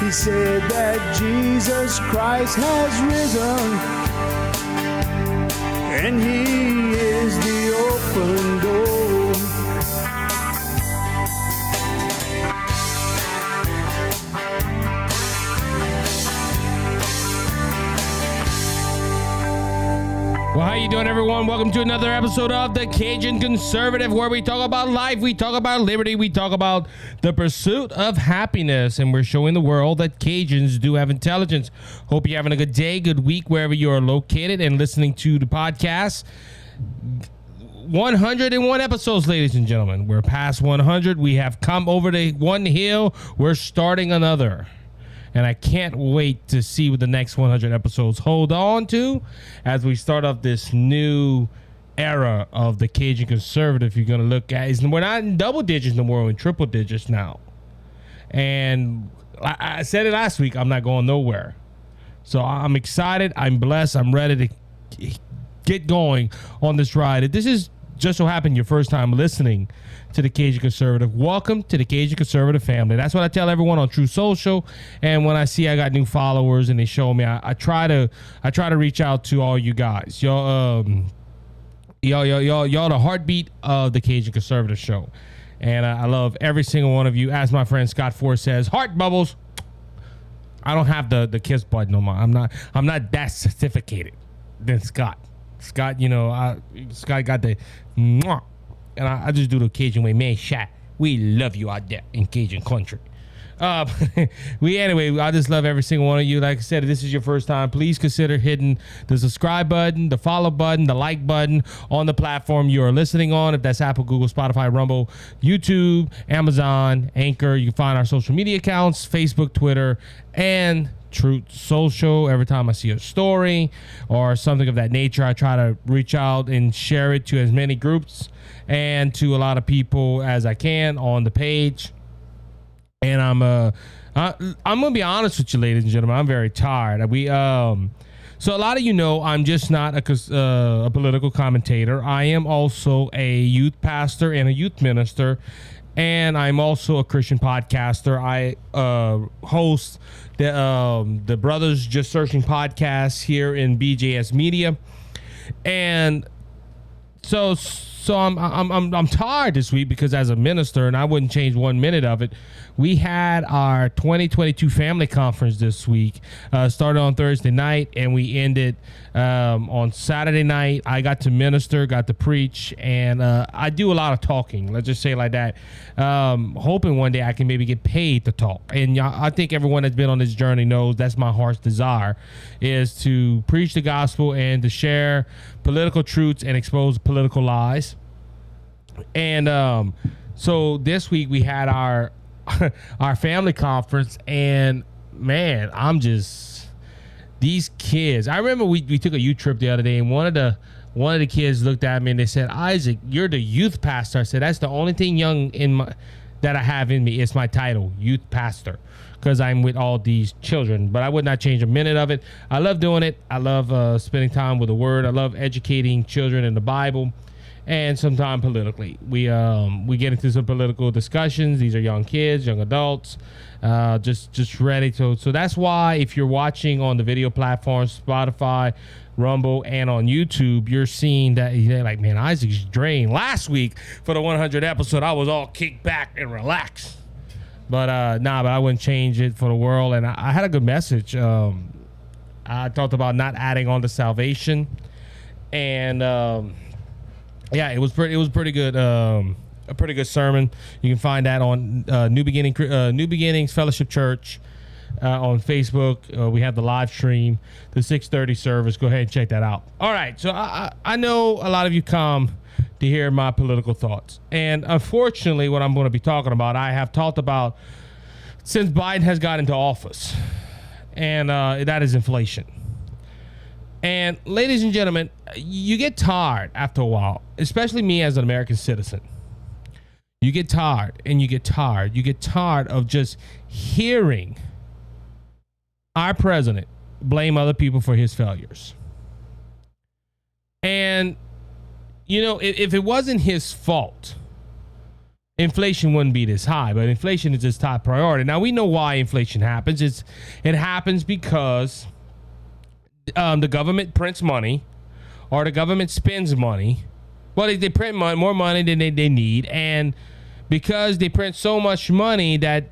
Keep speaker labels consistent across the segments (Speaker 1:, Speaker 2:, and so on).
Speaker 1: He said that Jesus Christ has risen, and he is the open door.
Speaker 2: Well, how you doing, everyone? Welcome to another episode of the Cajun Conservative, where we talk about life, we talk about liberty, we talk about the pursuit of happiness, and we're showing the world that Cajuns do have intelligence. Hope you're having a good day, good week, wherever you are located and listening to the podcast. 101 episodes, ladies and gentlemen. We're past 100. We have come over the one hill. We're starting another. And I can't wait to see what the next 100 episodes hold on to as we start off this new era of the Cajun Conservative. You're going to look at is we're not in double digits no more, we're in triple digits now. And I said it last week, I'm not going nowhere. So I'm excited. I'm blessed. I'm ready to get going on this ride. If this is just so happened your first time listening to the Cajun Conservative, welcome to the Cajun Conservative family. That's what I tell everyone on True Social. And when I see I got new followers and they show me, I try to reach out to all you guys. Y'all the heartbeat of the Cajun Conservative Show. And I love every single one of you. As my friend Scott Ford says, heart bubbles. I don't have the kiss button no more. I'm not that certificated than Scott. Scott, Scott got the mwah. And I just do the Cajun way. Man, shot. We love you out there in Cajun country. Anyway, I just love every single one of you. Like I said, if this is your first time, please consider hitting the subscribe button, the follow button, the like button on the platform you are listening on. If that's Apple, Google, Spotify, Rumble, YouTube, Amazon, Anchor. You can find our social media accounts, Facebook, Twitter, and Truth Social. Every time I see a story or something of that nature, I try to reach out and share it to as many groups and to a lot of people as I can on the page. And I'm gonna be honest with you, ladies and gentlemen. I'm very tired. So a lot of you know I'm just not a political commentator. I am also a youth pastor and a youth minister, and I'm also a Christian podcaster. I host the Brothers Just Searching podcast here in BJS Media, and so I'm tired this week because as a minister, and I wouldn't change 1 minute of it, we had our 2022 family conference this week. Started on Thursday night and we ended on Saturday night. I got to minister, got to preach, and I do a lot of talking. Let's just say it like that. Hoping one day I can maybe get paid to talk. And I think everyone that's been on this journey knows that's my heart's desire, is to preach the gospel and to share political truths and expose political lies. And so this week we had our family conference, and man, these kids. I remember we took a youth trip the other day, and one of the kids looked at me and they said, "Isaac, you're the youth pastor." I said, "That's the only thing young that I have in me. It's my title, youth pastor, because I'm with all these children." But I would not change a minute of it. I love doing it. I love spending time with the Word. I love educating children in the Bible. And sometimes politically, we get into some political discussions. These are young kids, young adults, just ready to. So that's why if you're watching on the video platforms, Spotify, Rumble, and on YouTube, you're seeing that you're like, man, Isaac's drained. Last week for the 100 episode, I was all kicked back and relaxed. But but I wouldn't change it for the world. And I had a good message. I talked about not adding on to salvation, and. Yeah, it was pretty good. A pretty good sermon. You can find that on New Beginnings Fellowship Church on Facebook. We have the live stream, the 6:30 service. Go ahead and check that out. All right, so I know a lot of you come to hear my political thoughts, and unfortunately, what I'm going to be talking about, I have talked about since Biden has got into office, and that is inflation. And ladies and gentlemen, you get tired after a while, especially me as an American citizen. You get tired and you get tired. You get tired of just hearing our president blame other people for his failures. And, you know, if it wasn't his fault, inflation wouldn't be this high, but inflation is his top priority. Now, we know why inflation happens. It happens because the government prints money, or the government spends money. Well, they print more money than they need, and because they print so much money that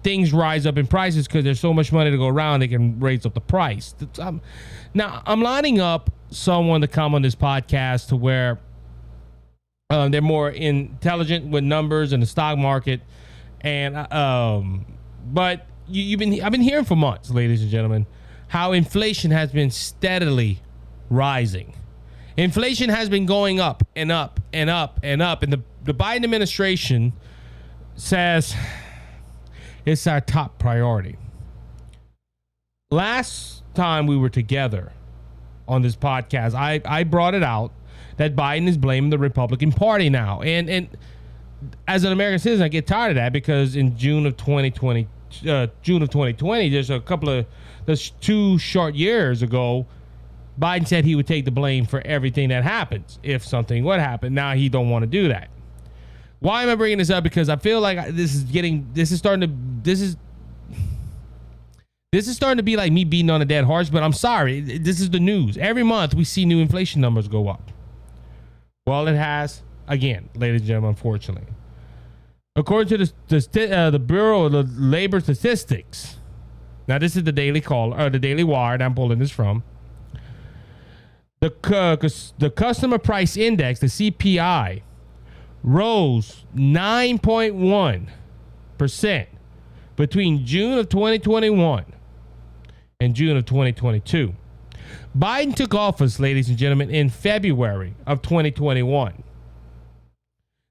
Speaker 2: things rise up in prices because there's so much money to go around, they can raise up the price. Now, I'm lining up someone to come on this podcast to where they're more intelligent with numbers and the stock market, and but I've been hearing for months, ladies and gentlemen, how inflation has been steadily rising. Inflation has been going up and up and up and up, and the Biden administration says it's our top priority. Last time we were together on this podcast, I brought it out that Biden is blaming the Republican Party now. And as an American citizen, I get tired of that, because in June of 2020, there's 2 short years ago, Biden said he would take the blame for everything that happens if something would happen. Now he don't want to do that. Why am I bringing this up? Because I feel like this is starting to be like me beating on a dead horse, but I'm sorry. This is the news. Every month we see new inflation numbers go up. Well, it has again, ladies and gentlemen, unfortunately. According to the Bureau of the Labor Statistics, now this is the Daily Call, or the Daily Wire that I'm pulling this from. The Customer Price Index, the CPI, rose 9.1% between June of 2021 and June of 2022. Biden took office, ladies and gentlemen, in February of 2021.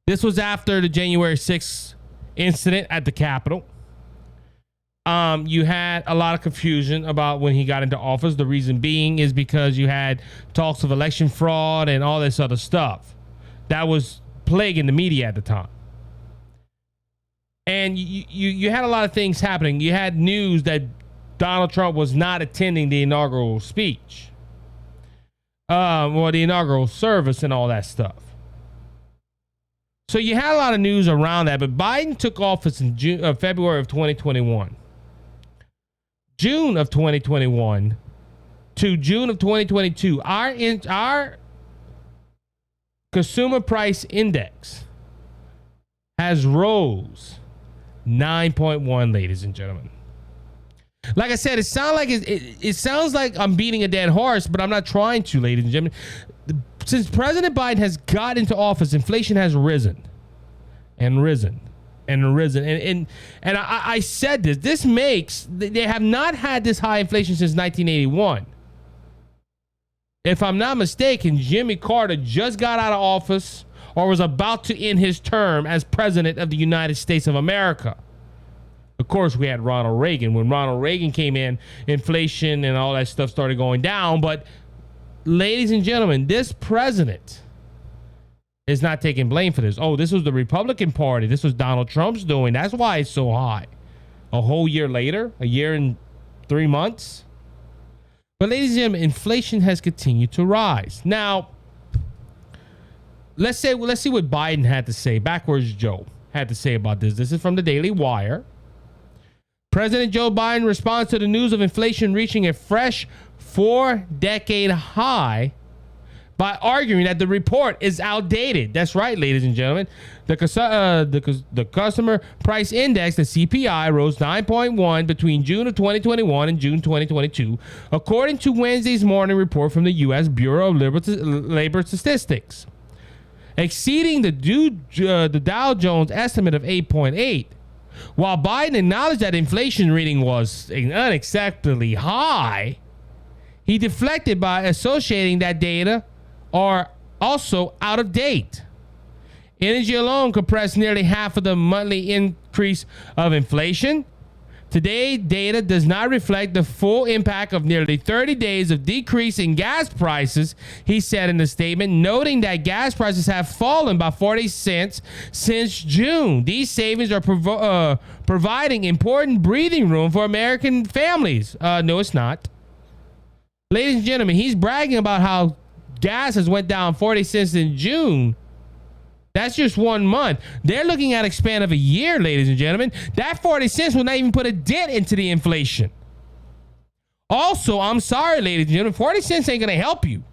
Speaker 2: This was after the January 6th incident at the Capitol. You had a lot of confusion about when he got into office. The reason being is because you had talks of election fraud and all this other stuff that was plaguing the media at the time. And you had a lot of things happening. You had news that Donald Trump was not attending the inaugural speech, or the inaugural service and all that stuff. So you had a lot of news around that, but Biden took office in February of 2021. June of 2021 to June of 2022, our consumer price index has rose 9.1, ladies and gentlemen. Like I said, it sounds like I'm beating a dead horse, but I'm not trying to, ladies and gentlemen. Since President Biden has got into office, inflation has risen and risen and risen. And I said this makes, they have not had this high inflation since 1981. If I'm not mistaken, Jimmy Carter just got out of office or was about to end his term as president of the United States of America. Of course, we had Ronald Reagan. When Ronald Reagan came in, inflation and all that stuff started going down. But ladies and gentlemen, this president is not taking blame for this. Oh, this was the Republican Party. This was Donald Trump's doing. That's why it's so high. A whole year later, a year and 3 months. But ladies and gentlemen, inflation has continued to rise. Now, let's see what Biden had to say. Backwards Joe had to say about this. This is from the Daily Wire. President Joe Biden responds to the news of inflation reaching a fresh 4-decade high by arguing that the report is outdated. That's right, ladies and gentlemen. The Customer Price Index, the CPI, rose 9.1 between June of 2021 and June 2022, according to Wednesday's morning report from the U.S. Bureau of Labor Statistics, exceeding the Dow Jones estimate of 8.8. While Biden acknowledged that inflation reading was unacceptably high, he deflected by associating that data are also out of date. Energy alone compressed nearly half of the monthly increase of inflation. Today's data does not reflect the full impact of nearly 30 days of decrease in gas prices, he said in the statement, noting that gas prices have fallen by 40 cents since June. These savings are providing important breathing room for American families. No, it's not. Ladies and gentlemen, he's bragging about how gas has went down 40 cents in June, That's just 1 month. They're looking at a span of a year, ladies and gentlemen. That 40 cents will not even put a dent into the inflation. Also, I'm sorry, ladies and gentlemen, 40 cents ain't going to help you.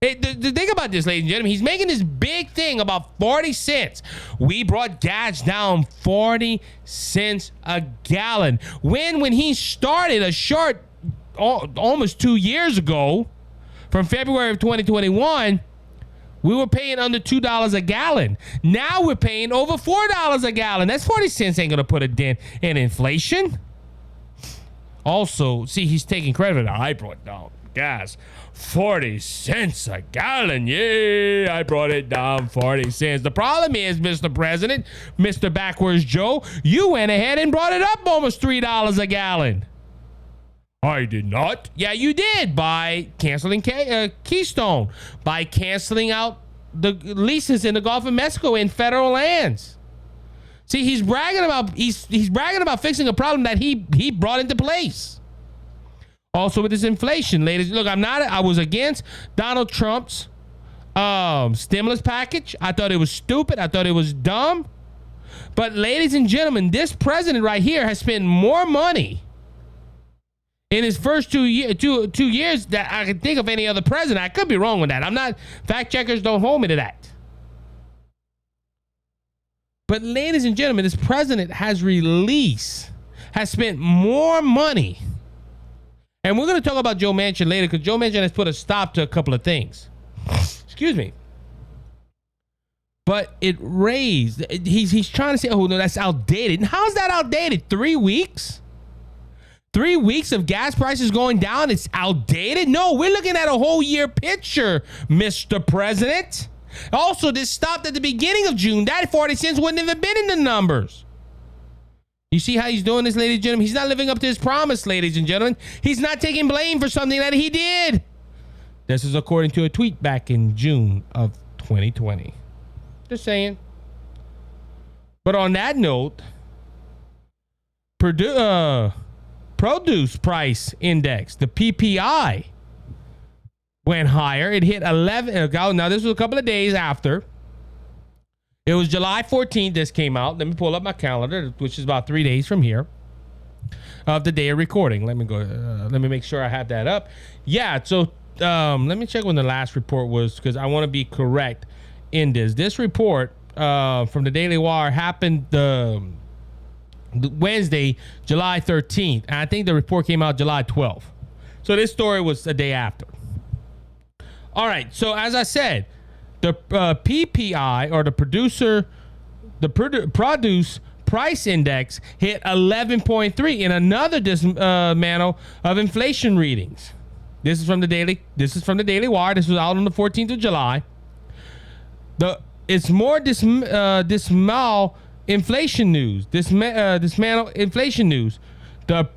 Speaker 2: The thing about this, ladies and gentlemen, he's making this big thing about 40 cents. We brought gas down 40 cents a gallon. When he started a short, almost 2 years ago, from February of 2021, we were paying under $2 a gallon. Now we're paying over $4 a gallon. That's 40 cents ain't going to put a dent in inflation. Also, see, he's taking credit. I brought down gas 40 cents a gallon. Yeah, I brought it down 40 cents. The problem is, Mr. President, Mr. Backwards Joe, you went ahead and brought it up almost $3 a gallon. I did not. Yeah, you did, by canceling Keystone, by canceling out the leases in the Gulf of Mexico in federal lands. See, he's bragging about fixing a problem that he brought into place. Also with this inflation, ladies, look, I was against Donald Trump's stimulus package. I thought it was stupid. I thought it was dumb. But ladies and gentlemen, this president right here has spent more money in his first 2 years that I can think of any other president. I could be wrong with that. I'm not, fact checkers don't hold me to that. But ladies and gentlemen, this president has spent more money. And we're going to talk about Joe Manchin later, because Joe Manchin has put a stop to a couple of things. Excuse me. But it raised, he's trying to say, oh no, that's outdated. And how's that outdated? 3 weeks? 3 weeks of gas prices going down, it's outdated? No, we're looking at a whole year picture, Mr. President. Also, this stopped at the beginning of June. That 40 cents wouldn't have been in the numbers. You see how he's doing this, ladies and gentlemen? He's not living up to his promise, ladies and gentlemen. He's not taking blame for something that he did. This is according to a tweet back in June of 2020. Just saying. But on that note, Produce Price Index, the PPI, went higher. It hit 11. Now, this was a couple of days after. It was July 14th this came out. Let me pull up my calendar, which is about 3 days from here, of the day of recording. Let me go. Let me make sure I have that up. Yeah, so let me check when the last report was, because I want to be correct in this. This report from the Daily Wire happened Wednesday, July 13th. And I think the report came out July 12th. So this story was a day after. All right. So as I said, the PPI, or the Produce Price Index, hit 11.3 in another dismantle of inflation readings. This is from the Daily Wire. This was out on the 14th of July. It's more dismantle inflation news. Dismantle inflation news. The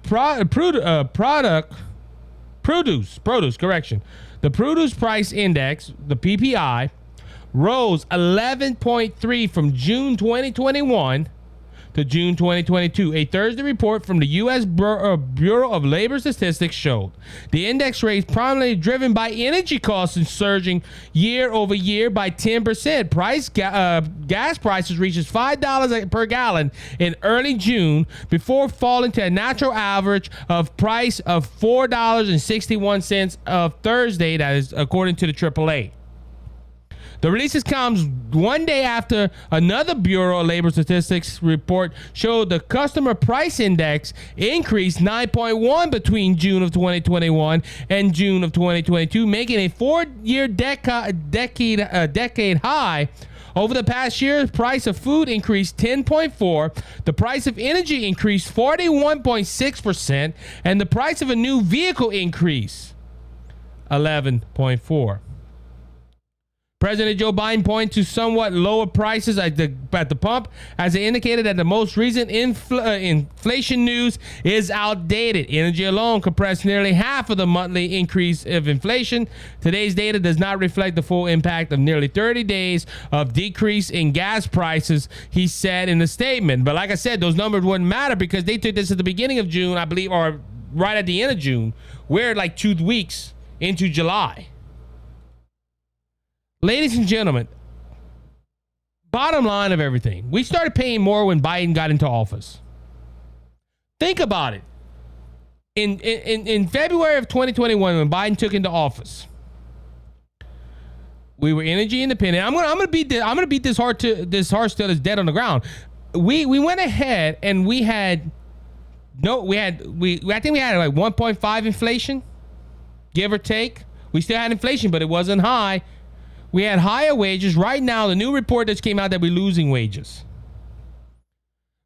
Speaker 2: The Produce Price Index, the PPI, rose 11.3 from June 2021 to June 2022. A Thursday report from the U.S. Bureau of Labor Statistics showed the index rate primarily driven by energy costs and surging year over year by 10%. Gas prices reaches $5 per gallon in early June before falling to a natural average of price of $4.61 of Thursday. That is according to the AAA. The releases comes one day after another Bureau of Labor Statistics report showed the Customer Price Index increased 9.1 between June of 2021 and June of 2022, making a four-year decade high. Over the past year, the price of food increased 10.4%, the price of energy increased 41.6%, and the price of a new vehicle increased 11.4%. President Joe Biden pointed to somewhat lower prices at the pump as they indicated that the most recent inflation news is outdated. Energy alone compressed nearly half of the monthly increase of inflation. Today's data does not reflect the full impact of nearly 30 days of decrease in gas prices, he said in a statement. But like I said, those numbers wouldn't matter because they took this at the beginning of June, I believe, or right at the end of June. We're like 2 weeks into July. Ladies and gentlemen, bottom line of everything, we started paying more when Biden got into office. Think about it. In February of 2021, when Biden took into office, we were energy independent. I'm gonna beat this horse till it's dead on the ground. We went ahead and I think we had like 1.5 inflation, give or take. We still had inflation, but it wasn't high. We had higher wages. Right now, the new report that came out that we're losing wages.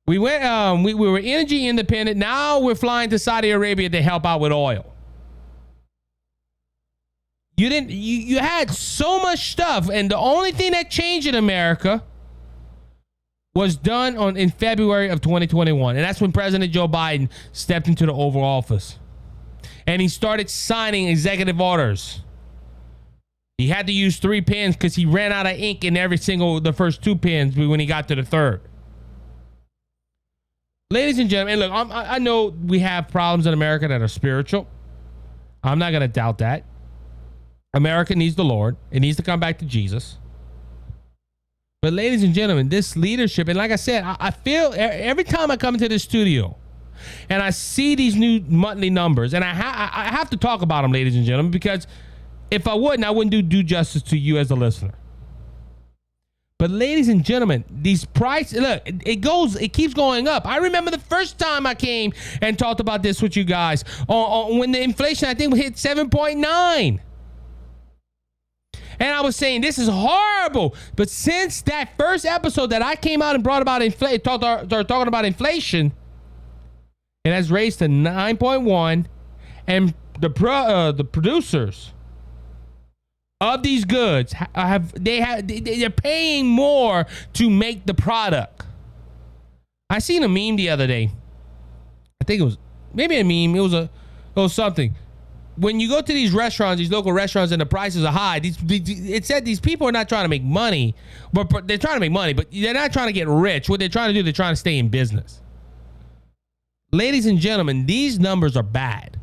Speaker 2: We were energy independent. Now we're flying to Saudi Arabia to help out with oil. You had so much stuff, and the only thing that changed in America was done in February of 2021, and that's when President Joe Biden stepped into the Oval Office, and he started signing executive orders. He had to use 3 pens because he ran out of ink in the first 2 pens when he got to the third. Ladies and gentlemen, look, I know we have problems in America that are spiritual. I'm not going to doubt that. America needs the Lord. It needs to come back to Jesus. But ladies and gentlemen, this leadership, and like I said, I feel every time I come into this studio and I see these new monthly numbers, and I have to talk about them, ladies and gentlemen, because if I wouldn't, I wouldn't do justice to you as a listener. But ladies and gentlemen, these prices, look, it keeps going up. I remember the first time I came and talked about this with you guys when the inflation, I think, hit 7.9. And I was saying, this is horrible. But since that first episode that I came out and brought about started talking about inflation, it has raised to 9.1, and the producers of these goods they're paying more to make the product. I seen a meme the other day. I think it was maybe a meme. It was something. When you go to these restaurants, these local restaurants, and the prices are high, it said these people are not trying to make money, but they're trying to make money, but they're not trying to get rich. What they're trying to do, they're trying to stay in business. Ladies and gentlemen, these numbers are bad.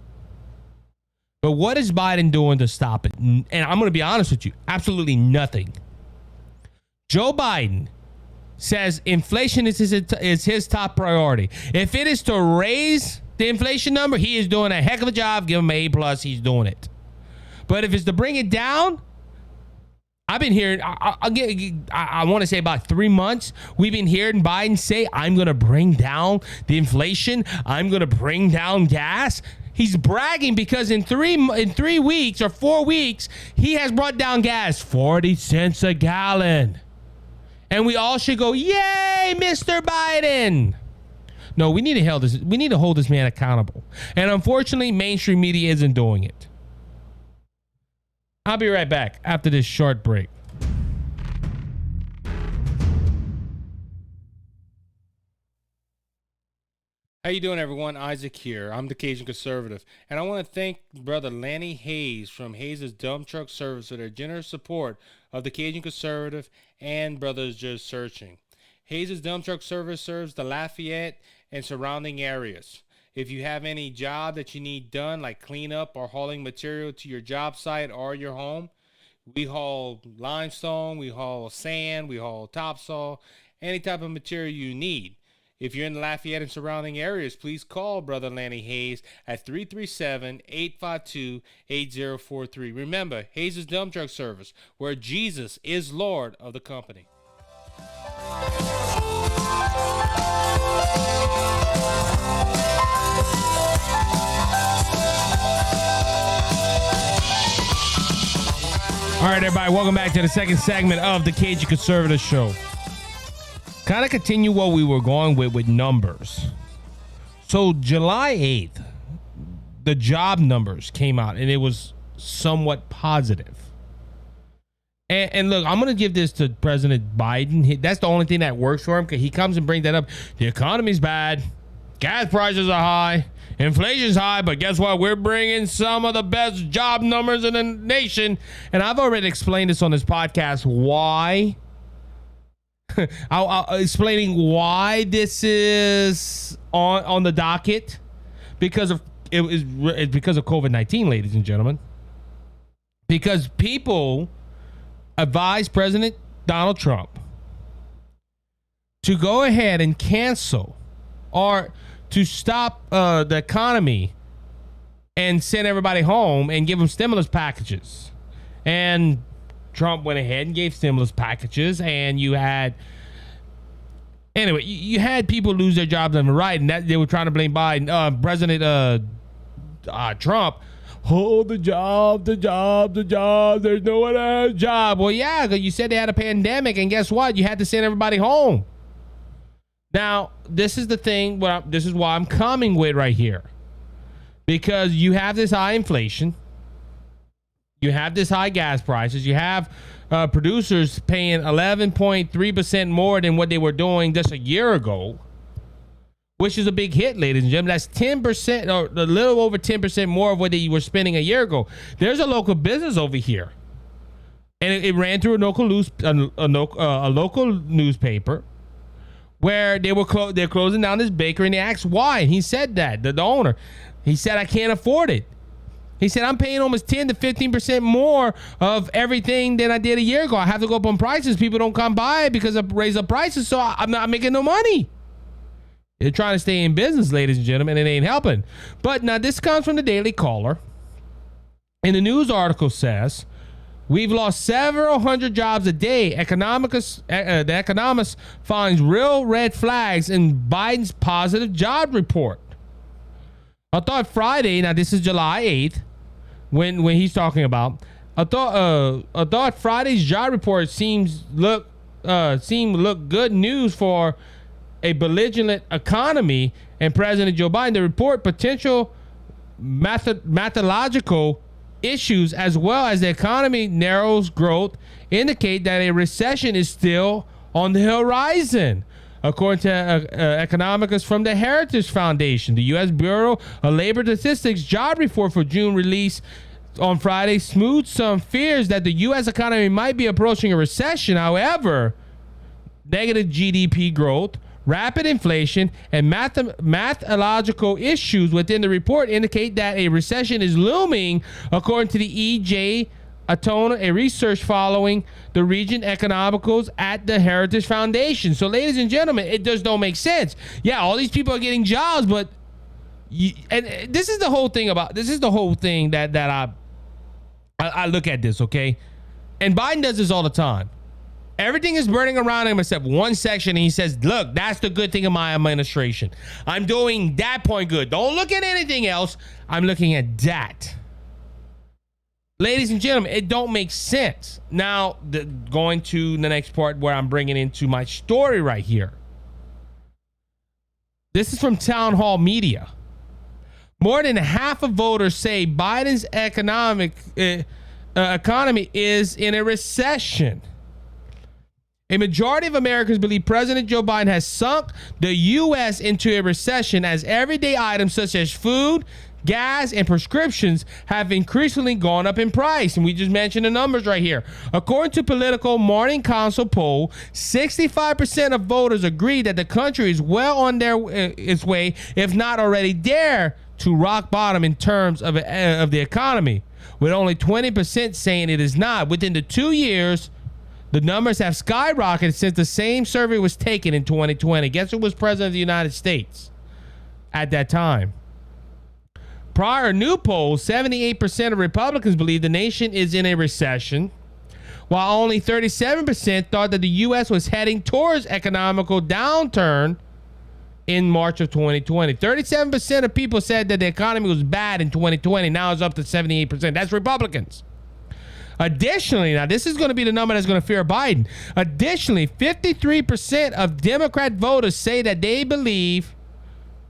Speaker 2: But what is Biden doing to stop it? And I'm going to be honest with you, absolutely nothing. Joe Biden says inflation is his top priority. If it is to raise the inflation number, he is doing a heck of a job. Give him an A+. He's doing it. But if it's to bring it down, I've been hearing, I want to say about 3 months, we've been hearing Biden say, I'm going to bring down the inflation. I'm going to bring down gas. He's bragging because in 3 weeks or 4 weeks, he has brought down gas 40 cents a gallon. And we all should go, yay, Mr. Biden. No, we need to hold this man accountable. And unfortunately, mainstream media isn't doing it. I'll be right back after this short break. How you doing, everyone? Isaac here. I'm the Cajun Conservative, and I want to thank Brother Lanny Hayes from Hayes' Dump Truck Service for their generous support of the Cajun Conservative and Brothers Just Searching. Hayes' Dump Truck Service serves the Lafayette and surrounding areas. If you have any job that you need done, like cleanup or hauling material to your job site or your home, we haul limestone, we haul sand, we haul topsoil, any type of material you need. If you're in the Lafayette and surrounding areas, please call Brother Lanny Hayes at 337-852-8043. Remember, Hayes' Dump Truck Service, where Jesus is Lord of the company. All right, everybody, welcome back to the second segment of the Cajun Conservative Show. Kind of continue what we were going with numbers. So July 8th, the job numbers came out, and it was somewhat positive. And look, I'm going to give this to President Biden. That's the only thing that works for him, because he comes and brings that up. The economy's bad. Gas prices are high. Inflation's high, but guess what? We're bringing some of the best job numbers in the nation. And I've already explained this on this podcast, why. I'll explaining why this is on the docket, because of it's because of COVID-19, ladies and gentlemen. Because people advised President Donald Trump to go ahead and cancel or to stop the economy and send everybody home and give them stimulus packages. And Trump went ahead and gave stimulus packages, and you had people lose their jobs on the right, and that they were trying to blame Biden, President Trump. Oh, the job. There's no one has a job. Well, yeah, because you said they had a pandemic, and guess what? You had to send everybody home. Now, this is the thing. This is why I'm coming with right here, because you have this high inflation. You have this high gas prices. You have producers paying 11.3% more than what they were doing just a year ago, which is a big hit, ladies and gentlemen. That's 10% or a little over 10% more of what they were spending a year ago. There's a local business over here, and it ran through a local newspaper where they're closing down this bakery, and they asked why. And he said that the owner, he said, I can't afford it. He said, I'm paying almost 10 to 15% more of everything than I did a year ago. I have to go up on prices. People don't come by because I raise up prices, so I'm not making no money. They're trying to stay in business, ladies and gentlemen, and it ain't helping. But now this comes from the Daily Caller. And the news article says, we've lost several hundred jobs a day. The economist finds real red flags in Biden's positive job report. I thought Friday, now this is July 8th, when he's talking about, I thought Friday's job report seemed look good news for a belligerent economy and President Joe Biden. The report potential methodological issues as well as the economy narrows growth indicate that a recession is still on the horizon. According to economists from the Heritage Foundation, the U.S. Bureau of Labor Statistics job report for June released on Friday smoothed some fears that the U.S. economy might be approaching a recession. However, negative GDP growth, rapid inflation, and mathological issues within the report indicate that a recession is looming, according to the E.J. Atona, a research following the region economicals at the Heritage Foundation. So, ladies and gentlemen, it just don't make sense. Yeah, all these people are getting jobs, but and this is the whole thing that I look at this, okay? And Biden does this all the time. Everything is burning around him except one section, and he says, look, that's the good thing of my administration. I'm doing that point good. Don't look at anything else. I'm looking at that. Ladies and gentlemen, it don't make sense. Now, going to the next part where I'm bringing into my story right here. This is from Town Hall Media. More than half of voters say Biden's economy is in a recession. A majority of Americans believe President Joe Biden has sunk the U.S. into a recession as everyday items such as food, gas, and prescriptions have increasingly gone up in price. And we just mentioned the numbers right here. According to Political Morning Consult poll, 65% of voters agree that the country is well on its way, if not already there, to rock bottom in terms of the economy, with only 20% saying it is not. Within the 2 years, the numbers have skyrocketed since the same survey was taken in 2020. Guess who was president of the United States at that time? Prior new polls, 78% of Republicans believe the nation is in a recession, while only 37% thought that the U.S. was heading towards economical downturn in March of 2020. 37% of people said that the economy was bad in 2020. Now it's up to 78%. That's Republicans. Additionally, now this is going to be the number that's going to fear Biden. Additionally, 53% of Democrat voters say that they believe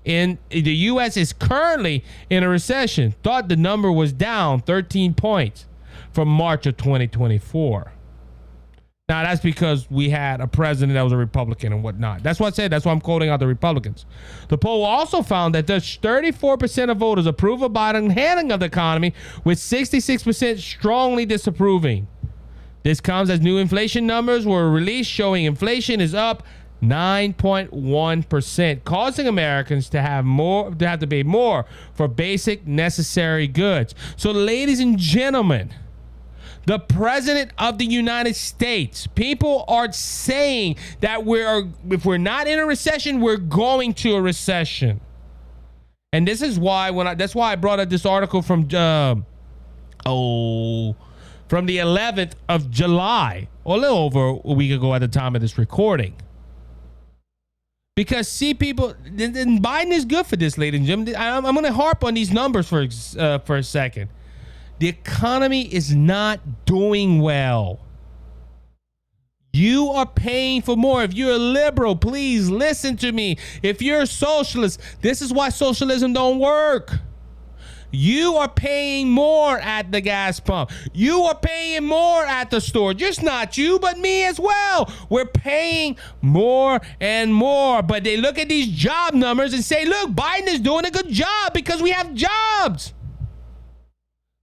Speaker 2: in the U.S. is currently in a recession. Thought the number was down 13 points from March of 2024. Now, that's because we had a president that was a Republican and whatnot. That's what I said. That's why I'm quoting out the Republicans. The poll also found that 34% of voters approve of Biden's handling of the economy, with 66% strongly disapproving. This comes as new inflation numbers were released showing inflation is up 9.1%, causing Americans to have to pay more for basic necessary goods. So, ladies and gentlemen, The president of the United States. People are saying that if we're not in a recession, we're going to a recession. And this is why that's why I brought up this article from the 11th of July, or a little over a week ago at the time of this recording. Because see, people, and Biden is good for this, ladies and gentlemen. I'm going to harp on these numbers for a second. The economy is not doing well. You are paying for more. If you're a liberal, please listen to me. If you're a socialist, this is why socialism don't work. You are paying more at the gas pump. You are paying more at the store. Just not you, but me as well. We're paying more and more. But they look at these job numbers and say, look, Biden is doing a good job because we have jobs.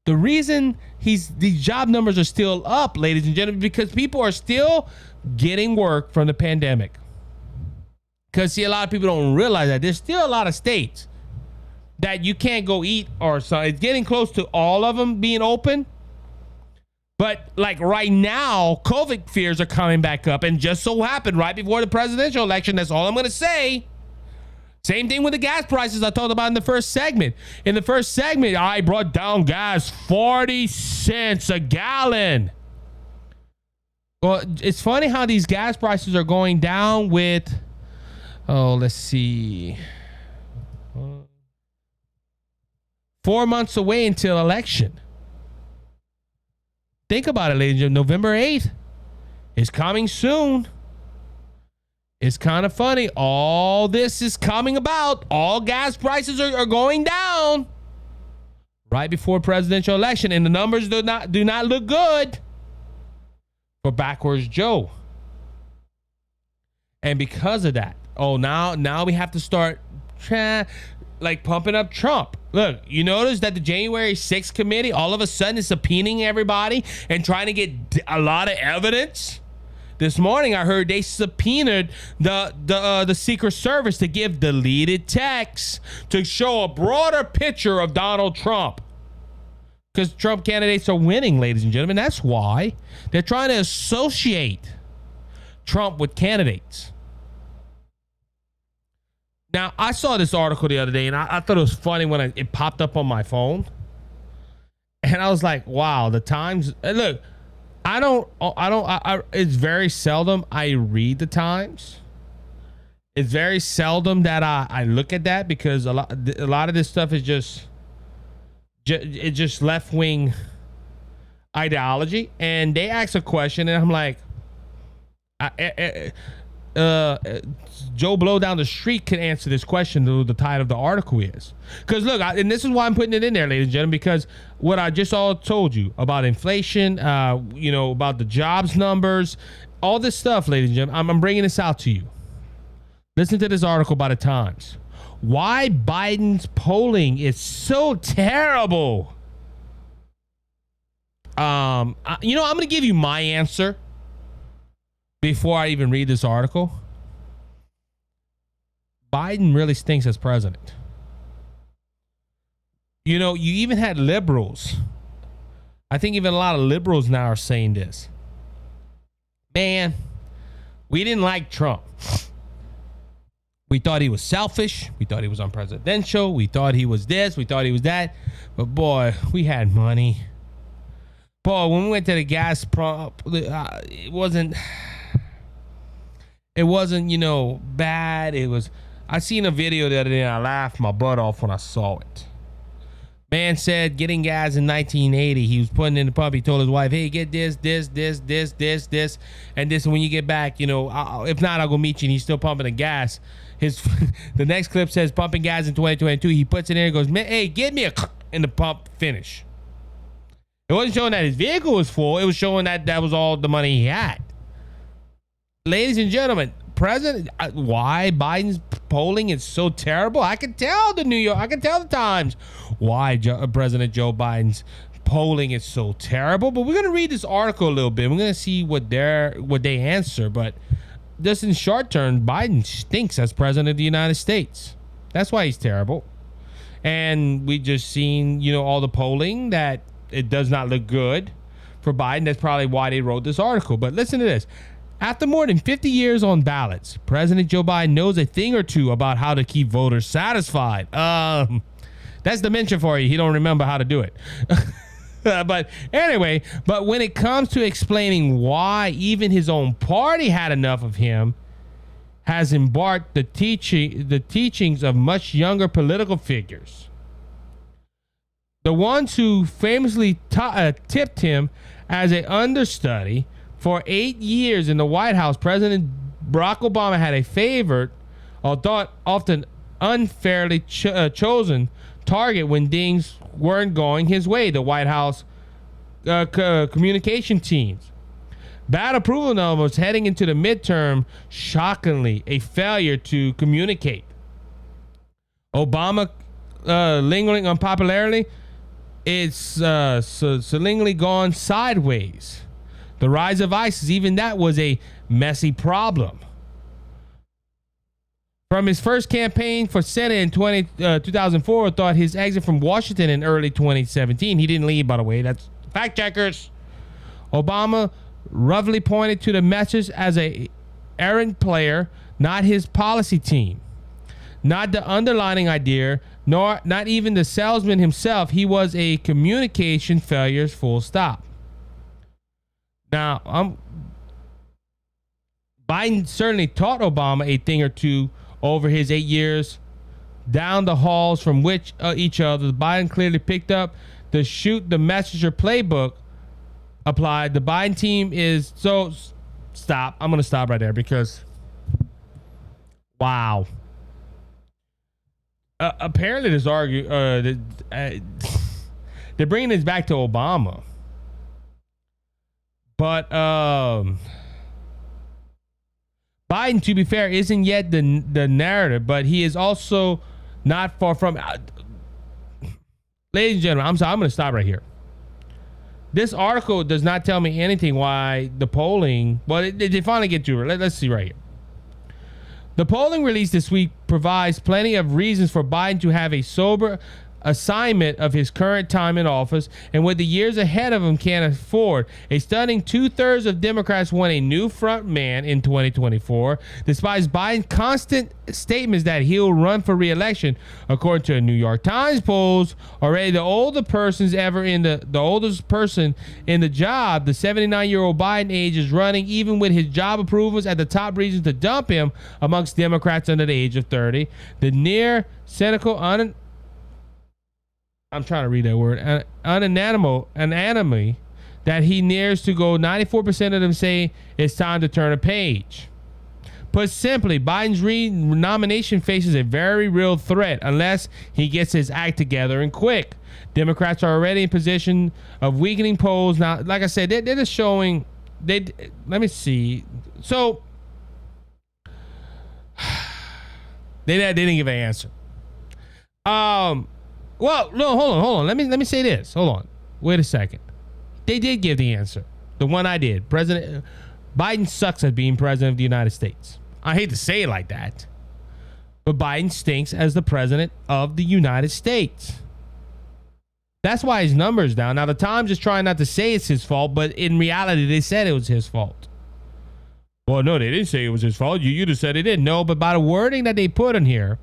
Speaker 2: The reason these job numbers are still up, ladies and gentlemen, because people are still getting work from the pandemic. Because, see, a lot of people don't realize that there's still a lot of states that you can't go eat or so. It's getting close to all of them being open. But, like, right now, COVID fears are coming back up. And just so happened right before the presidential election, that's all I'm going to say. Same thing with the gas prices I talked about in the first segment. In the first segment, I brought down gas 40 cents a gallon. Well, it's funny how these gas prices are going down with, let's see, 4 months away until election. Think about it, ladies and gentlemen. November 8th is coming soon. It's kind of funny. All this is coming about. All gas prices are going down right before presidential election, and the numbers do not look good for backwards Joe. And because of that, now we have to start pumping up Trump. Look, you notice that the January 6th committee all of a sudden is subpoenaing everybody and trying to get a lot of evidence. This morning, I heard they subpoenaed the Secret Service to give deleted texts to show a broader picture of Donald Trump. Because Trump candidates are winning, ladies and gentlemen. That's why they're trying to associate Trump with candidates. Now, I saw this article the other day, and I thought it was funny when it popped up on my phone. And I was like, wow, the Times. Look. It's very seldom I read the Times. It's very seldom that I look at that because a lot of this stuff is just left-wing ideology. And they ask a question and I'm like, Joe Blow down the street can answer this question, though the title of the article is. Because look, and this is why I'm putting it in there, ladies and gentlemen, because what I just all told you about inflation, about the jobs numbers, all this stuff, ladies and gentlemen, I'm bringing this out to you. Listen to this article by the Times. Why Biden's polling is so terrible. I'm going to give you my answer before I even read this article. Biden really stinks as president. You even had liberals. I think even a lot of liberals now are saying this. Man, we didn't like Trump. We thought he was selfish. We thought he was unpresidential. We thought he was this. We thought he was that. But boy, we had money. Boy, when we went to the gas pump, it wasn't, bad. I seen a video the other day and I laughed my butt off when I saw it. Man said getting gas in 1980, he was putting in the pump. He told his wife, hey, get this, and this. And when you get back, if not, I'll go meet you. And he's still pumping the gas. The next clip says pumping gas in 2022. He puts it in and goes, hey, give me and the pump finish. It wasn't showing that his vehicle was full. It was showing that was all the money he had. Ladies and gentlemen, why Biden's polling is so terrible? I can tell the Times why President Joe Biden's polling is so terrible. But we're going to read this article a little bit. We're going to see what they answer. But just in short term, Biden stinks as president of the United States. That's why he's terrible. And we just seen, all the polling that it does not look good for Biden. That's probably why they wrote this article. But listen to this. After more than 50 years on ballots, President Joe Biden knows a thing or two about how to keep voters satisfied. That's dementia for you. He don't remember how to do it. But anyway, but when it comes to explaining why even his own party had enough of him, has embarked the teachings of much younger political figures. The ones who famously tipped him as an understudy for 8 years in the White House. President Barack Obama had a favorite, although often unfairly chosen target when things weren't going his way. The White House communication teams. Bad approval numbers heading into the midterm, shockingly, a failure to communicate. Obama lingering unpopularity, it's seemingly gone sideways. The rise of ISIS, even that was a messy problem. From his first campaign for Senate in 2004, thought his exit from Washington in early 2017. He didn't leave, by the way. That's fact checkers. Obama roughly pointed to the message as a errant player, not his policy team, not the underlying idea, nor not even the salesman himself. He was a communication failure, full stop. Now, Biden certainly taught Obama a thing or two over his 8 years down the halls from which each other. Biden clearly picked up the shoot the messenger playbook applied. The Biden team is so stop. I'm going to stop right there because wow. Apparently this they're bringing this back to Obama. But Biden, to be fair, isn't yet the narrative, but he is also not far from ladies and gentlemen, I'm sorry, I'm going to stop right here. This article does not tell me anything why the polling, well, they finally get to it. Let's see right here. The polling released this week provides plenty of reasons for Biden to have a sober assignment of his current time in office and what the years ahead of him can afford. A stunning 2/3 of Democrats want a new front man in 2024, despite Biden's constant statements that he'll run for re-election. According to a New York Times polls, already the oldest person in the job, the 79-year-old Biden age, is running even with his job approvals at the top reasons to dump him amongst Democrats under the age of 30. The near cynical I'm trying to read that word. Anatomy that he nears to go. 94% of them say it's time to turn a page. Put simply, Biden's re-nomination faces a very real threat unless he gets his act together and quick. Democrats are already in position of weakening polls. Now, like I said, they're just showing. Let me see. So they didn't give an answer. Well, no, hold on. Let me say this. Hold on. Wait a second. They did give the answer. The one I did. President Biden sucks at being president of the United States. I hate to say it like that, but Biden stinks as the president of the United States. That's why his number's down. Now, the Times is trying not to say it's his fault, but in reality, they said it was his fault. Well, no, they didn't say it was his fault. You just said it didn't. No, but by the wording that they put in here,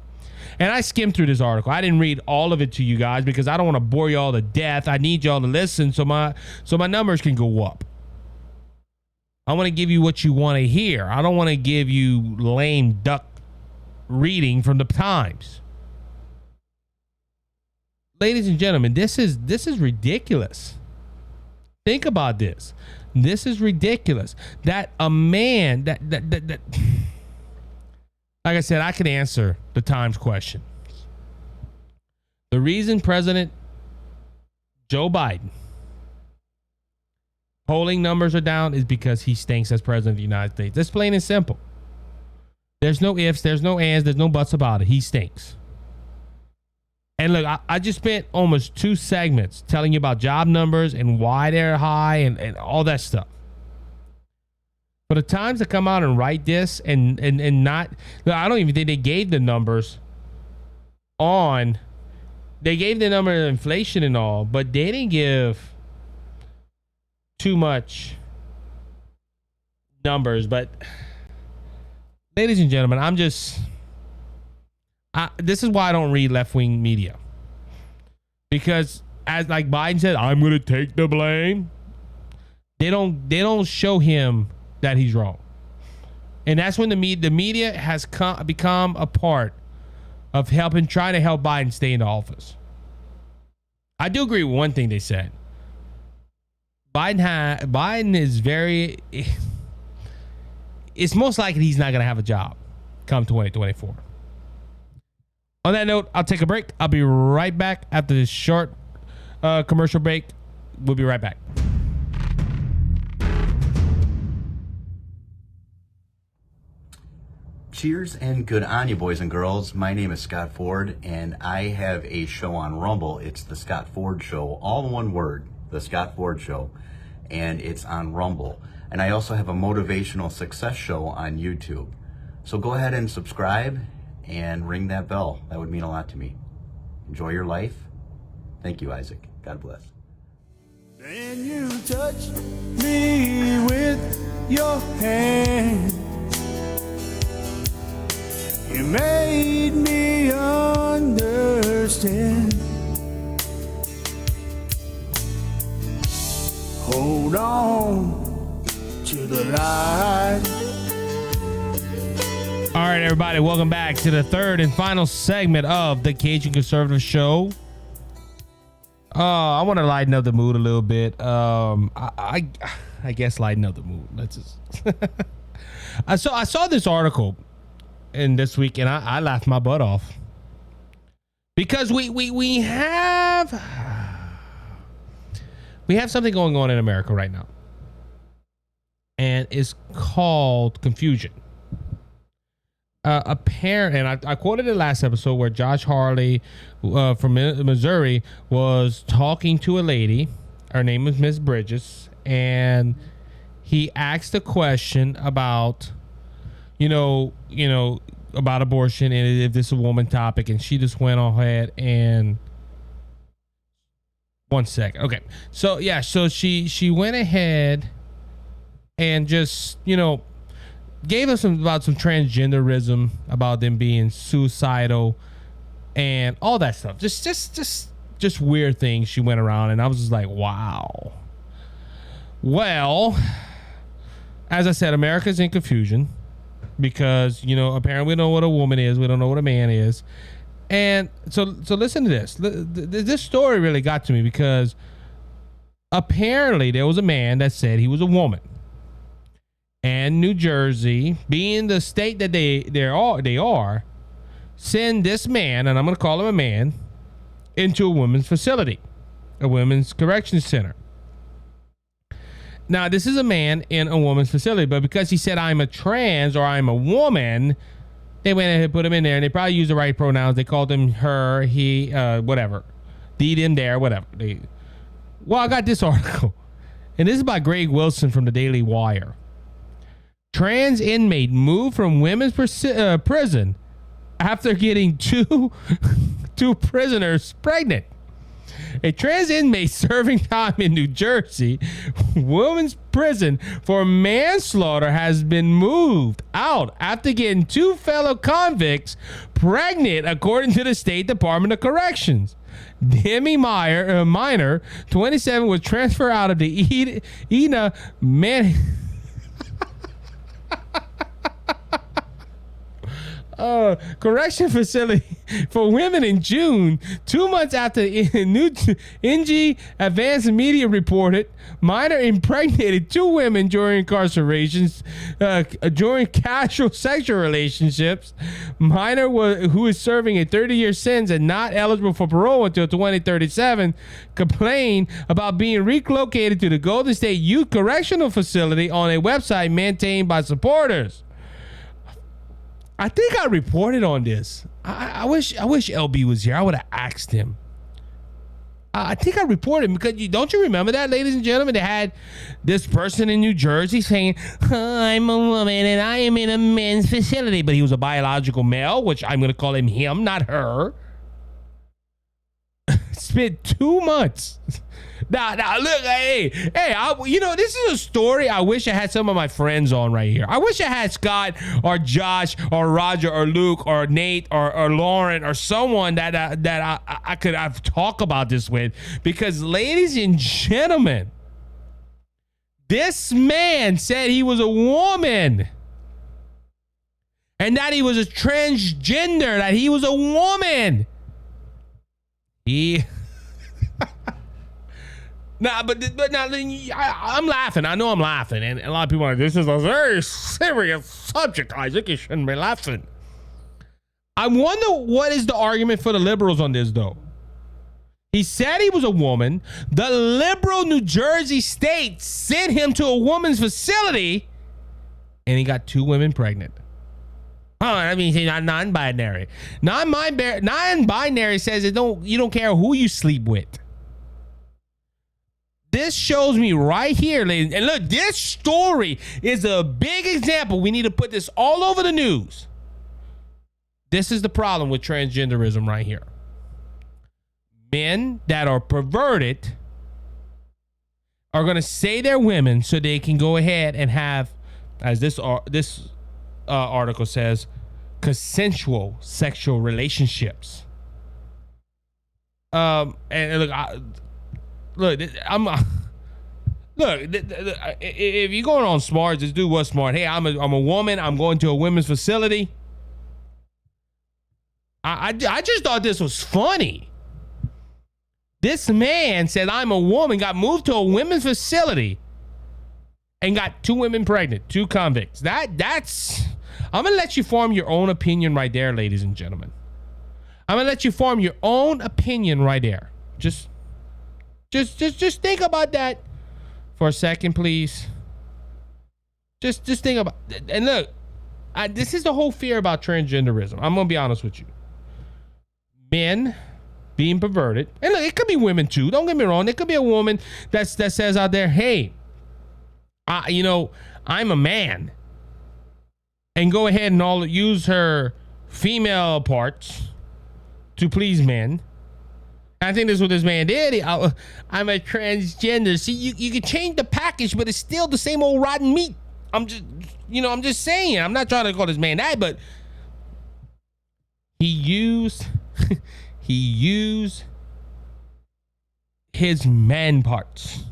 Speaker 2: and I skimmed through this article. I didn't read all of it to you guys because I don't want to bore you all to death. I need y'all to listen so my numbers can go up. I want to give you what you want to hear. I don't want to give you lame duck reading from the Times. Ladies and gentlemen, this is ridiculous. Think about this. This is ridiculous. That a man that like I said, I can answer the Times question. The reason President Joe Biden polling numbers are down is because he stinks as president of the United States. That's plain and simple. There's no ifs, there's no ands, there's no buts about it. He stinks. And look, I just spent almost 2 segments telling you about job numbers and why they're high and all that stuff. For the Times to come out and write this and not, I don't even think they gave the numbers on, they gave the number of inflation and all, but they didn't give too much numbers, but ladies and gentlemen, this is why I don't read left-wing media, because as like Biden said, I'm going to take the blame. They don't show him that he's wrong, and that's when the media has become a part of trying to help Biden stay in the office. I do agree with one thing they said. Biden is very. It's most likely he's not going to have a job come 2024. On that note, I'll take a break. I'll be right back after this short commercial break. We'll be right back.
Speaker 3: Cheers and good on you, boys and girls. My name is Scott Ford, and I have a show on Rumble. It's the Scott Ford Show, all in one word, the Scott Ford Show, and it's on Rumble. And I also have a motivational success show on YouTube. So go ahead and subscribe and ring that bell. That would mean a lot to me. Enjoy your life. Thank you, Isaac. God bless.
Speaker 1: Then you touch me with your hand. You made me understand. Hold on to the light.
Speaker 2: All right, everybody, welcome back to the third and final segment of the Cajun Conservative Show. I want to lighten up the mood a little bit. I guess lighten up the mood. Let's just. I saw this article in this week, and I laughed my butt off because we have something going on in America right now, and it's called confusion. Apparent, and I quoted it last episode where Josh Harley from Missouri was talking to a lady. Her name was Miss Bridges, and he asked a question about about abortion and if this is a woman topic, and she just went ahead and 1 second. Okay. So yeah, so she went ahead and just, gave us about some transgenderism, about them being suicidal and all that stuff. Just weird things she went around, and I was just like, wow. Well, as I said, America's in confusion. Because, apparently we don't know what a woman is. We don't know what a man is. And so listen to this. This story really got to me because apparently there was a man that said he was a woman. And New Jersey, being the state that they are, send this man, and I'm going to call him a man, into a women's facility, a women's correction center. Now, this is a man in a woman's facility, but because he said I'm a trans or I'm a woman, they went ahead and put him in there, and they probably used the right pronouns. They called him her, he, whatever. Deed in there, whatever. Well, I got this article, and this is by Greg Wilson from the Daily Wire. Trans inmate moved from women's prison after getting two prisoners pregnant. A trans inmate serving time in New Jersey women's prison for manslaughter has been moved out after getting two fellow convicts pregnant, according to the State Department of Corrections. Demi Minor, 27, was transferred out of the Ina correction facility for women in June, 2 months after NG Advanced Media reported Minor impregnated two women during incarcerations, during casual sexual relationships. Minor, who is serving a 30-year sentence and not eligible for parole until 2037, complained about being relocated to the Golden State Youth Correctional Facility on a website maintained by supporters. I think I reported on this. I wish LB was here. I would have asked him. I think I reported because don't you remember that, ladies and gentlemen? They had this person in New Jersey saying, I'm a woman and I am in a men's facility, but he was a biological male, which I'm going to call him, not her. Spent 2 months Now, look, hey, this is a story I wish I had some of my friends on right here. I wish I had Scott or Josh or Roger or Luke or Nate or Lauren or someone that I could talk about this with, because, ladies and gentlemen, this man said he was a woman and that he was a transgender, that he was a woman. I'm laughing. I know I'm laughing. And a lot of people are like, this is a very serious subject, Isaac. You shouldn't be laughing. I wonder what is the argument for the liberals on this, though. He said he was a woman. The liberal New Jersey state sent him to a woman's facility, and he got 2 women pregnant. Oh, I mean, he's not non-binary. Non-binary says you don't care who you sleep with. This shows me right here, ladies. And look, this story is a big example. We need to put this all over the news. This is the problem with transgenderism right here. Men that are perverted are going to say they're women so they can go ahead and have, as this article says, consensual sexual relationships. And look, if you're going on smart, just do what's smart. Hey, I'm a woman. I'm going to a women's facility. I just thought this was funny. This man said, I'm a woman, got moved to a women's facility and got 2 women pregnant, 2 convicts. That's, I'm going to let you form your own opinion right there, ladies and gentlemen. I'm going to let you form your own opinion right there. Just think about that for a second, please. Just think about it. And look, this is the whole fear about transgenderism. I'm going to be honest with you. Men being perverted, and look, it could be women too. Don't get me wrong. It could be a woman that says out there, hey, I'm a man, and go ahead and use her female parts to please men. I think this is what this man did. I'm a transgender. See, you can change the package, but it's still the same old rotten meat. I'm just saying. I'm not trying to call this man that, but he used his man parts.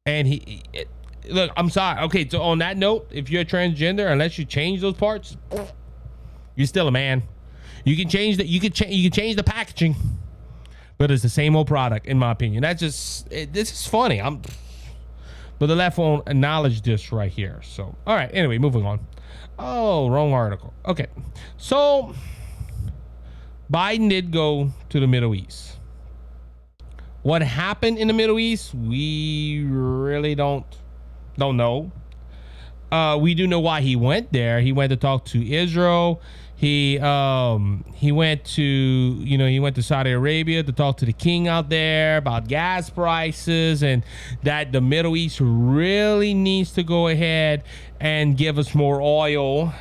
Speaker 2: And look, I'm sorry. Okay, so on that note, if you're a transgender, unless you change those parts, you're still a man. You can change you can change the packaging, but it's the same old product, in my opinion. This is funny. But the left won't acknowledge this right here. So, all right. Anyway, moving on. Oh, wrong article. Okay, so Biden did go to the Middle East. What happened in the Middle East, we really don't know. We do know why he went there. He went to talk to Israel. He went to Saudi Arabia to talk to the king out there about gas prices and that the Middle East really needs to go ahead and give us more oil.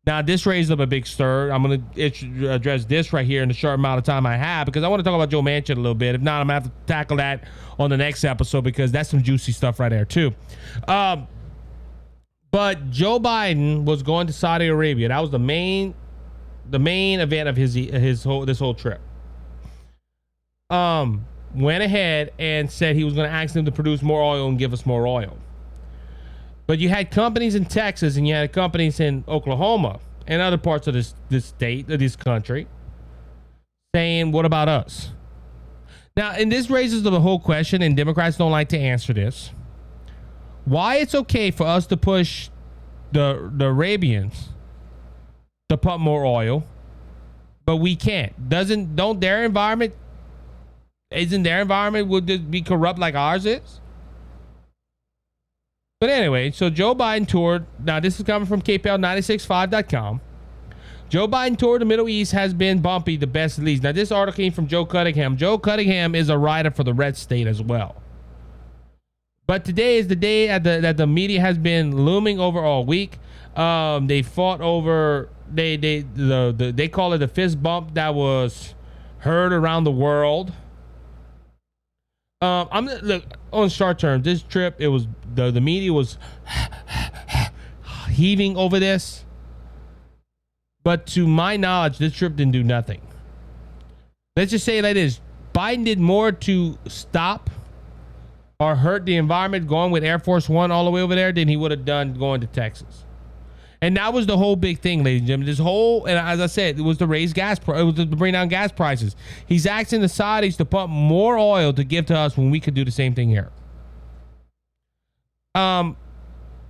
Speaker 2: Now, this raised up a big stir. I'm going to address this right here in the short amount of time I have, because I want to talk about Joe Manchin a little bit. If not, I'm going to have to tackle that on the next episode, because that's some juicy stuff right there too. But Joe Biden was going to Saudi Arabia. That was the main event of this whole trip. Went ahead and said he was going to ask them to produce more oil and give us more oil. But you had companies in Texas and you had companies in Oklahoma and other parts of this state, of this country, saying, what about us? Now, and this raises the whole question, and Democrats don't like to answer this. Why it's okay for us to push the Arabians to pump more oil, but we can't? Isn't their environment would this be corrupt like ours is? But anyway, so Joe Biden toured. Now, this is coming from KPL965.com. Joe Biden tour the Middle East has been bumpy, the best at least. Now, this article came from Joe Cunningham. Joe Cunningham is a writer for the Red State as well. But today is the day that the media has been looming over all week. They fought over, they call it a fist bump that was heard around the world. Look on short term. This trip, it was the media was heaving over this, but to my knowledge, this trip didn't do nothing. Let's just say it like this: Biden did more to stop or hurt the environment going with Air Force One all the way over there than he would have done going to Texas. And that was the whole big thing, ladies and gentlemen. This whole, and as I said, it was to raise gas, it was to bring down gas prices. He's asking the Saudis to pump more oil to give to us when we could do the same thing here.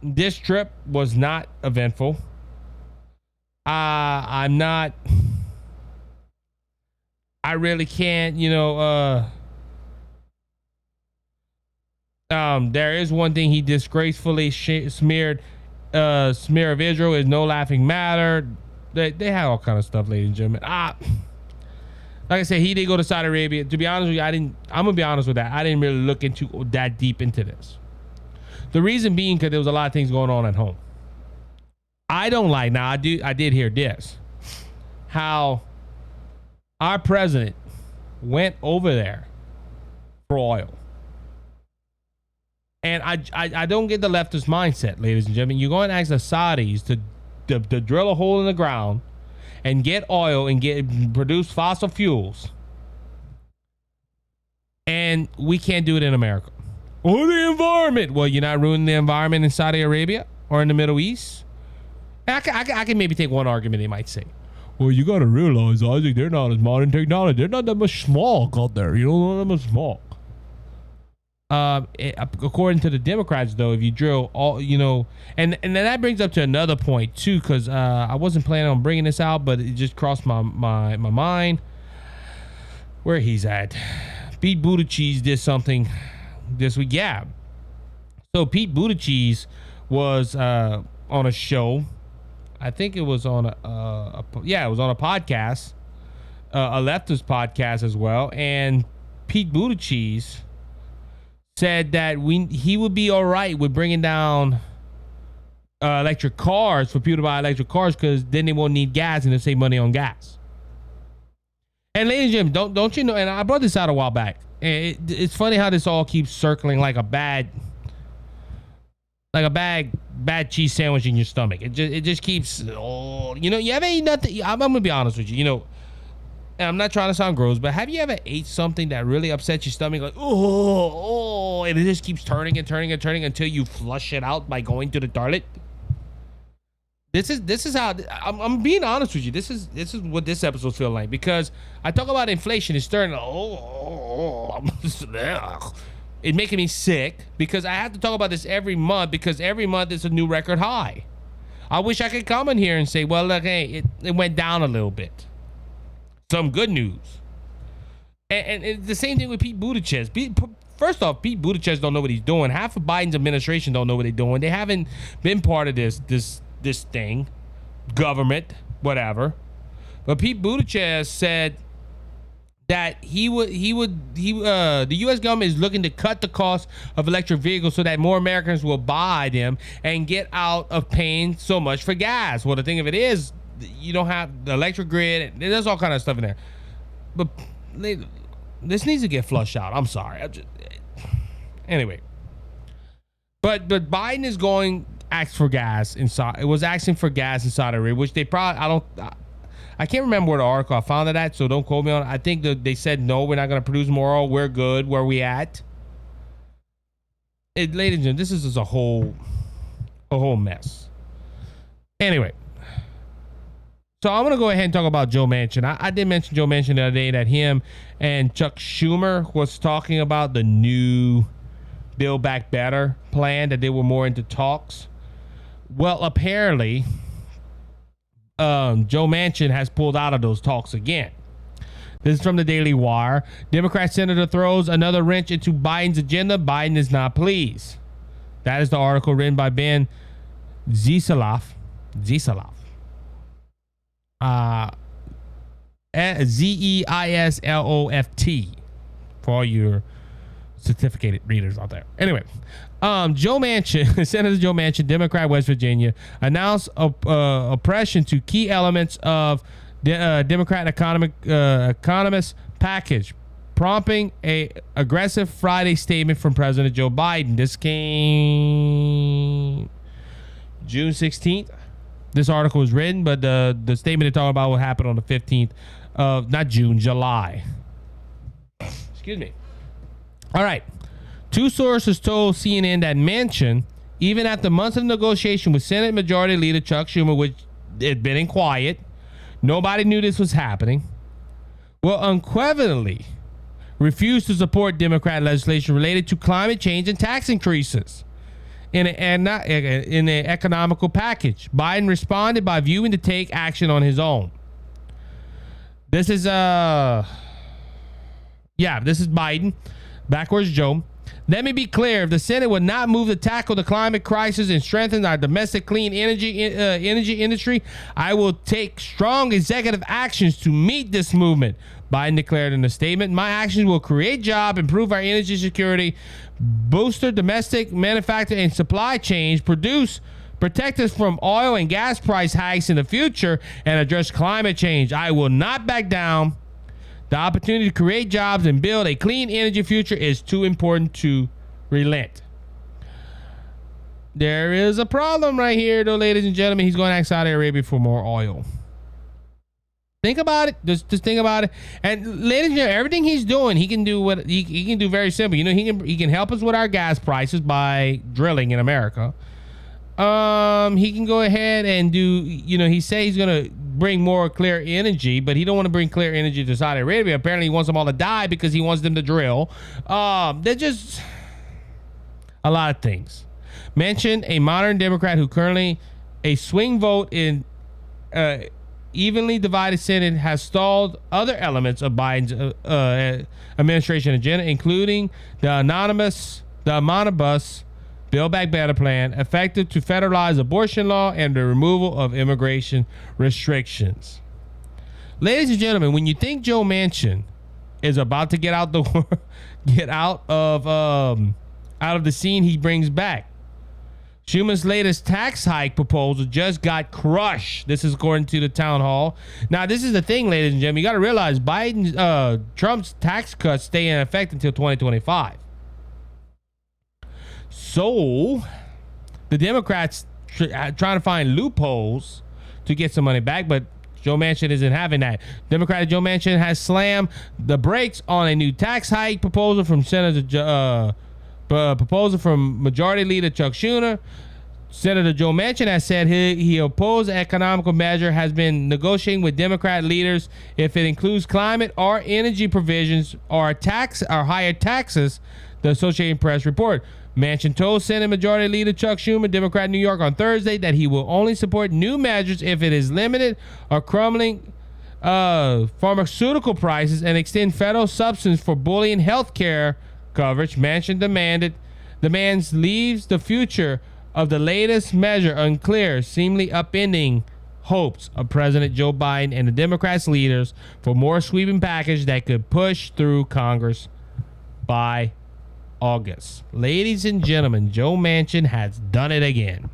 Speaker 2: This trip was not eventful. I really can't, there is one thing he disgracefully smeared. Smear of Israel is no laughing matter. They had all kind of stuff, ladies and gentlemen. Like I said, he did go to Saudi Arabia. To be honest with you, I'm gonna be honest with that. I didn't really look into that deep into this. The reason being because there was a lot of things going on at home. I don't like, now I did hear this, how our president went over there for oil. And I don't get the leftist mindset, ladies and gentlemen. You're going to ask the Saudis to drill a hole in the ground and get oil and produce fossil fuels. And we can't do it in America. Or the environment. Well, you're not ruining the environment in Saudi Arabia or in the Middle East? I can maybe take one argument they might say. Well, you got to realize, Isaac, they're not as modern technology. They're not that much smog out there. You know, not that much smog. According to the Democrats, though, if you drill all, and then that brings up to another point too, because I wasn't planning on bringing this out, but it just crossed my mind. Where he's at, Pete Buttigieg did something this week. Yeah, so Pete Buttigieg was on a show. I think it was on it was on a podcast, a leftist podcast as well, and Pete Buttigieg said that he would be all right with bringing down electric cars for people to buy electric cars because then they won't need gas and they'll save money on gas. And ladies and gentlemen, don't you know? And I brought this out a while back. It's funny how this all keeps circling like a bad cheese sandwich in your stomach. It just keeps. You ever eat nothing? I'm gonna be honest with you. And I'm not trying to sound gross, but have you ever ate something that really upsets your stomach? Like, and it just keeps turning and turning and turning until you flush it out by going to the toilet. This is how I'm being honest with you. This is what this episode feels like, because I talk about inflation. It's starting. It's making me sick because I have to talk about this every month because every month is a new record high. I wish I could come in here and say, well, look, hey, it went down a little bit. Some good news. And it's the same thing with Pete Buttigieg. First off, Pete Buttigieg don't know what he's doing. Half of Biden's administration don't know what they're doing. They haven't been part of this thing, government, whatever. But Pete Buttigieg said that the U.S. government is looking to cut the cost of electric vehicles so that more Americans will buy them and get out of paying so much for gas. Well, the thing of it is, you don't have the electric grid. There's all kind of stuff in there. But this needs to get flushed out. I'm sorry. Anyway. But Biden is going ask for gas inside. It was asking for gas in Saudi Arabia, which they probably I can't remember where the article I found it at, so don't quote me on it. I think that they said no, we're not going to produce more oil. We're good where we at. Ladies and gentlemen, this is just a whole mess. Anyway. So I'm going to go ahead and talk about Joe Manchin. I did mention Joe Manchin the other day that him and Chuck Schumer was talking about the new Build Back Better plan, that they were more into talks. Well, apparently, Joe Manchin has pulled out of those talks again. This is from the Daily Wire. Democrat senator throws another wrench into Biden's agenda. Biden is not pleased. That is the article written by Ben Zeisloft. Zeisloft for all your certificated readers out there. Anyway, Joe Manchin, Senator Joe Manchin, Democrat, West Virginia, announced oppression to key elements of the Democrat economist package prompting a aggressive Friday statement from President Joe Biden. This came June 16th. This article was written, but the statement they're talking about will happen on the 15th of, not June, July. Excuse me. All right. Two sources told CNN that Manchin, even after months of negotiation with Senate Majority Leader Chuck Schumer, which had been in quiet, nobody knew this was happening, will unequivocally refuse to support Democrat legislation related to climate change and tax increases in an economical package. Biden responded by viewing to take action on his own. This is Biden. Backwards Joe. Let me be clear. If the Senate would not move to tackle the climate crisis and strengthen our domestic clean energy industry, I will take strong executive actions to meet this movement, Biden declared in a statement. My actions will create jobs, improve our energy security, boost our domestic manufacturing and supply chains, protect us from oil and gas price hikes in the future, and address climate change. I will not back down. The opportunity to create jobs and build a clean energy future is too important to relent. There is a problem right here, though, ladies and gentlemen. He's going to ask Saudi Arabia for more oil. Think about it. Just think about it. And ladies and gentlemen, everything he's doing, he can do what he can do very simple. You know, he can help us with our gas prices by drilling in America. He can go ahead and do, you know, he says he's going to bring more clear energy, but he don't want to bring clear energy to Saudi Arabia. Apparently he wants them all to die because he wants them to drill. They're just a lot of things. Manchin, a modern Democrat who currently a swing vote in evenly divided Senate, has stalled other elements of Biden's administration agenda, including the omnibus Build Back Better plan, effective to federalize abortion law and the removal of immigration restrictions. Ladies and gentlemen, when you think Joe Manchin is about to get out of the scene, he brings back. Schumer's latest tax hike proposal just got crushed. This is according to the town hall. Now, this is the thing, ladies and gentlemen. You got to realize Trump's tax cuts stay in effect until 2025. So, the Democrats trying to find loopholes to get some money back, but Joe Manchin isn't having that. Democratic Joe Manchin has slammed the brakes on a new tax hike proposal from Majority Leader Chuck Schumer. Senator Joe Manchin has said he opposed the economical measure, has been negotiating with Democrat leaders if it includes climate or energy provisions or higher taxes, the Associated Press report. Manchin told Senate Majority Leader Chuck Schumer, Democrat New York, on Thursday that he will only support new measures if it is limited or crumbling pharmaceutical prices and extend federal subsidies for bullying health care coverage. Manchin demands leaves the future of the latest measure unclear, seemingly upending hopes of President Joe Biden and the Democrats' leaders for more sweeping package that could push through Congress by August. Ladies and gentlemen, Joe Manchin has done it again.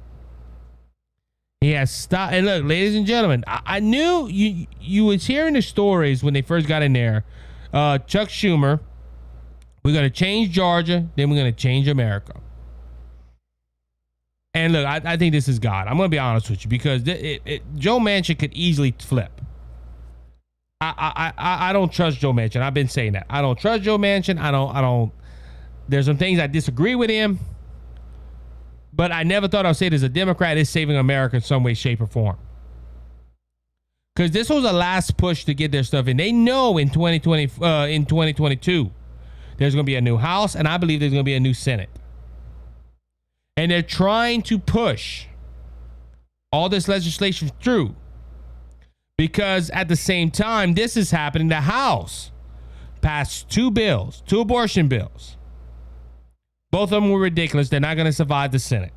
Speaker 2: He has stopped. And look, ladies and gentlemen, I knew you was hearing the stories when they first got in there. Chuck Schumer, we're going to change Georgia, then we're going to change America. And look, I think this is God. I'm going to be honest with you, because Joe Manchin could easily flip. I don't trust Joe Manchin. I've been saying that. I don't trust Joe Manchin. I don't. There's some things I disagree with him, but I never thought I'd say it as a Democrat is saving America in some way, shape, or form. Because this was a last push to get their stuff in. They know in 2022 there's going to be a new House, and I believe there's going to be a new Senate. And they're trying to push all this legislation through, because at the same time this is happening, the House passed two abortion bills. Both of them were ridiculous. They're not going to survive the Senate.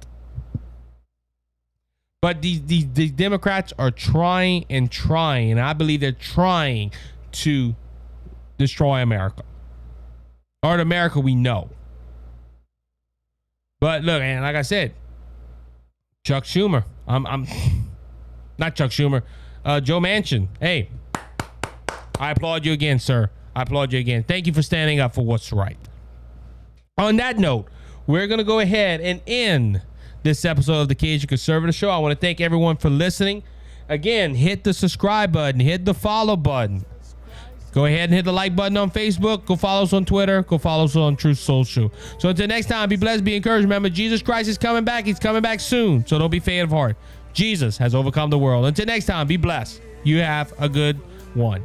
Speaker 2: But these Democrats are trying, and I believe they're trying to destroy America. Or the America we know. But look, and like I said, Chuck Schumer. I'm not Chuck Schumer. Joe Manchin. Hey, I applaud you again, sir. I applaud you again. Thank you for standing up for what's right. On that note, we're going to go ahead and end this episode of the Cajun Conservative Show. I want to thank everyone for listening. Again, hit the subscribe button, hit the follow button. Go ahead and hit the like button on Facebook. Go follow us on Twitter. Go follow us on Truth Social. So until next time, be blessed, be encouraged. Remember, Jesus Christ is coming back. He's coming back soon. So don't be faint of heart. Jesus has overcome the world. Until next time, be blessed. You have a good one.